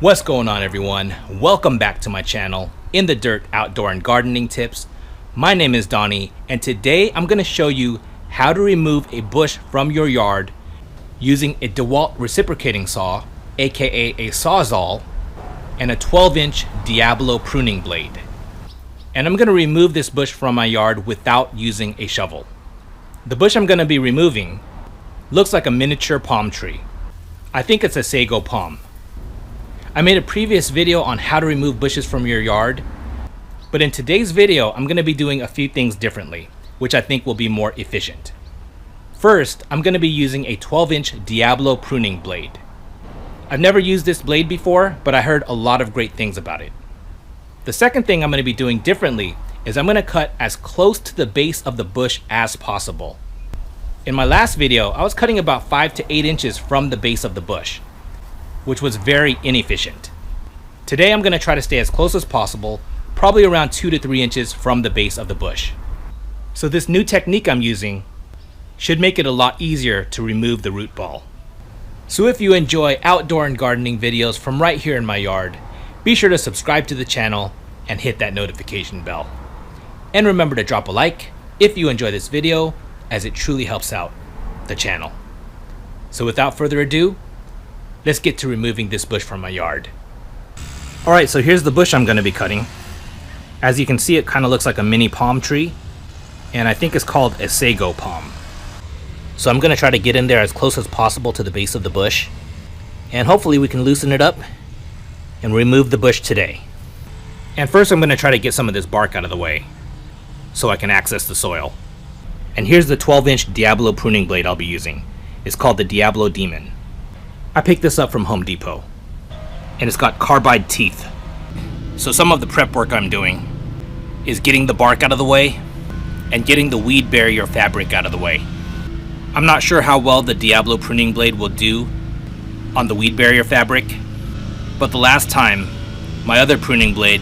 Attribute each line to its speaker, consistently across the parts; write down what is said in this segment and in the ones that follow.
Speaker 1: What's going on, everyone? Welcome back to my channel, In the Dirt Outdoor and Gardening Tips. My name is Donnie, and today I'm going to show you how to remove a bush from your yard using a Dewalt reciprocating saw, aka a Sawzall, and a 12-inch Diablo pruning blade. And I'm going to remove this bush from my yard without using a shovel. The bush I'm going to be removing looks like a miniature palm tree. I think it's a sago palm. I made a previous video on how to remove bushes from your yard, but in today's video I'm going to be doing a few things differently, which I think will be more efficient. First, I'm going to be using a 12-inch Diablo pruning blade. I've never used this blade before, but I heard a lot of great things about it. The second thing I'm going to be doing differently is I'm going to cut as close to the base of the bush as possible. In my last video, I was cutting about 5 to 8 inches from the base of the bush, which was very inefficient. Today I'm going to try to stay as close as possible, probably around 2 to 3 inches from the base of the bush. So this new technique I'm using should make it a lot easier to remove the root ball. So if you enjoy outdoor and gardening videos from right here in my yard, be sure to subscribe to the channel and hit that notification bell. And remember to drop a like if you enjoy this video, as it truly helps out the channel. So without further ado, let's get to removing this bush from my yard. Alright, so here's the bush I'm going to be cutting. As you can see, it kind of looks like a mini palm tree, and I think it's called a sago palm. So I'm going to try to get in there as close as possible to the base of the bush, and hopefully we can loosen it up and remove the bush today. And first I'm going to try to get some of this bark out of the way so I can access the soil. And here's the 12-inch Diablo pruning blade I'll be using. It's called the Diablo Demon. I picked this up from Home Depot, and it's got carbide teeth. So some of the prep work I'm doing is getting the bark out of the way and getting the weed barrier fabric out of the way. I'm not sure how well the Diablo pruning blade will do on the weed barrier fabric, but the last time my other pruning blade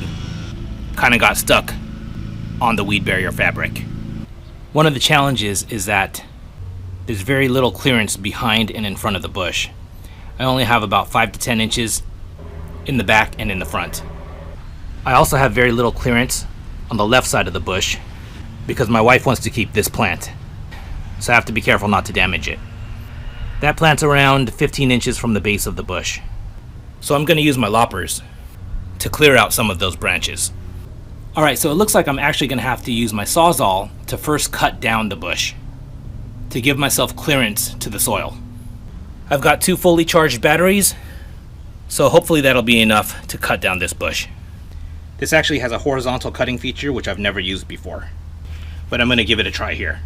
Speaker 1: kind of got stuck on the weed barrier fabric. One of the challenges is that there's very little clearance behind and in front of the bush. I only have about 5 to 10 inches in the back and in the front. I also have very little clearance on the left side of the bush because my wife wants to keep this plant, so I have to be careful not to damage it. That plant's around 15 inches from the base of the bush, so I'm going to use my loppers to clear out some of those branches. Alright, so it looks like I'm actually going to have to use my Sawzall to first cut down the bush to give myself clearance to the soil. I've got 2 fully charged batteries, so hopefully that'll be enough to cut down this bush. This actually has a horizontal cutting feature, which I've never used before, but I'm going to give it a try here.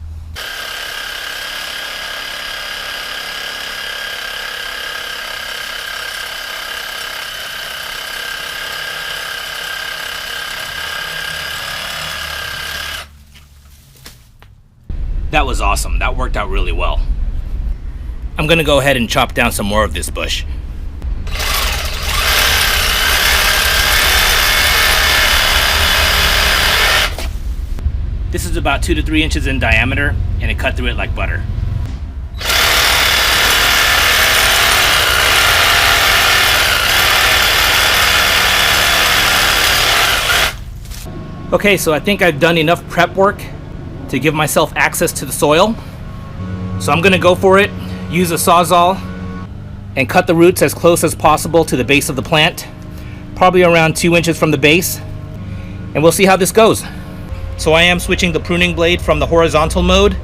Speaker 1: That was awesome. That worked out really well. I'm going to go ahead and chop down some more of this bush. This is about 2 to 3 inches in diameter, and it cut through it like butter. Okay, so I think I've done enough prep work to give myself access to the soil. So I'm going to go for it. Use a Sawzall and cut the roots as close as possible to the base of the plant, probably around 2 inches from the base, and we'll see how this goes. So I am switching the pruning blade from the horizontal mode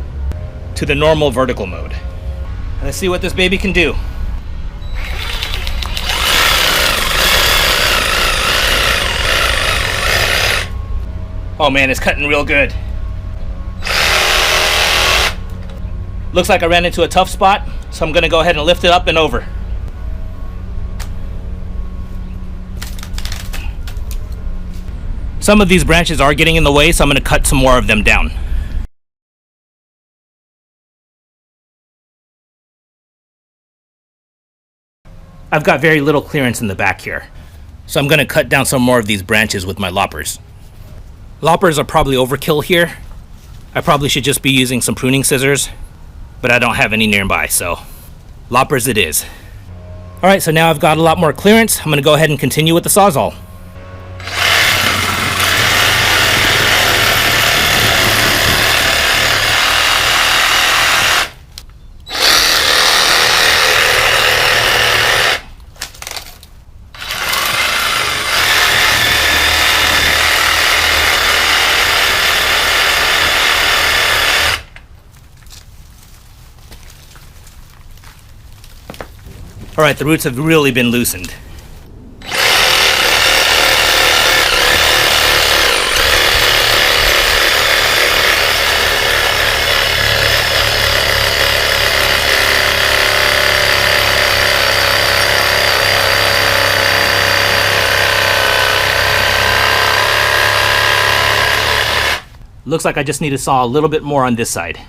Speaker 1: to the normal vertical mode. Let's see what this baby can do. Oh man, it's cutting real good. Looks like I ran into a tough spot, so I'm going to go ahead and lift it up and over. Some of these branches are getting in the way, so I'm going to cut some more of them down. I've got very little clearance in the back here, so I'm going to cut down some more of these branches with my loppers. Loppers are probably overkill here. I probably should just be using some pruning scissors, but I don't have any nearby, so loppers it is. Alright, so now I've got a lot more clearance. I'm going to go ahead and continue with the Sawzall. Alright, the roots have really been loosened. Looks like I just need to saw a little bit more on this side.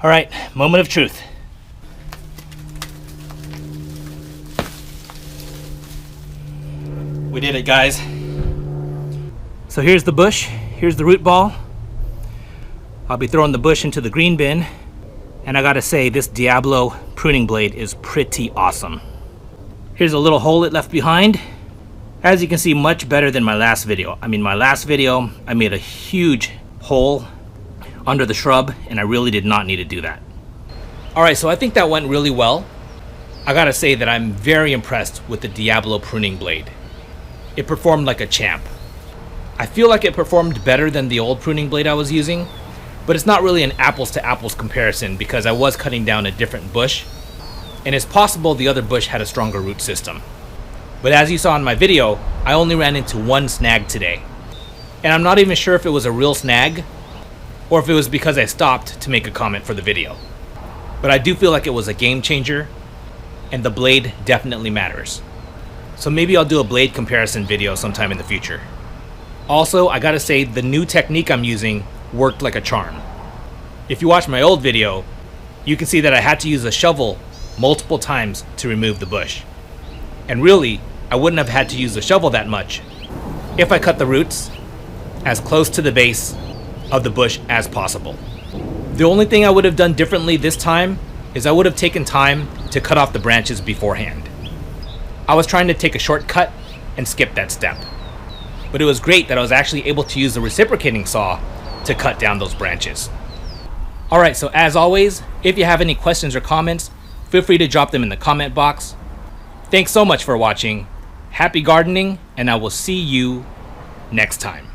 Speaker 1: All right, moment of truth. We did it, guys. So here's the bush, here's the root ball. I'll be throwing the bush into the green bin, and I gotta say, this Diablo pruning blade is pretty awesome. Here's a little hole it left behind. As you can see, much better than my last video. My last video, I made a huge hole under the shrub, and I really did not need to do that. Alright, so I think that went really well. I gotta say that I'm very impressed with the Diablo pruning blade. It performed like a champ. I feel like it performed better than the old pruning blade I was using, but it's not really an apples to apples comparison because I was cutting down a different bush, and it's possible the other bush had a stronger root system. But as you saw in my video, I only ran into one snag today. And I'm not even sure if it was a real snag, or if it was because I stopped to make a comment for the video. But I do feel like it was a game changer, and the blade definitely matters. So maybe I'll do a blade comparison video sometime in the future. Also, I gotta say, the new technique I'm using worked like a charm. If you watch my old video, you can see that I had to use a shovel multiple times to remove the bush. And really, I wouldn't have had to use the shovel that much if I cut the roots as close to the base of the bush as possible. The only thing I would have done differently this time is I would have taken time to cut off the branches beforehand. I was trying to take a shortcut and skip that step. But it was great that I was actually able to use the reciprocating saw to cut down those branches. Alright, so as always, if you have any questions or comments, feel free to drop them in the comment box. Thanks so much for watching. Happy gardening, and I will see you next time.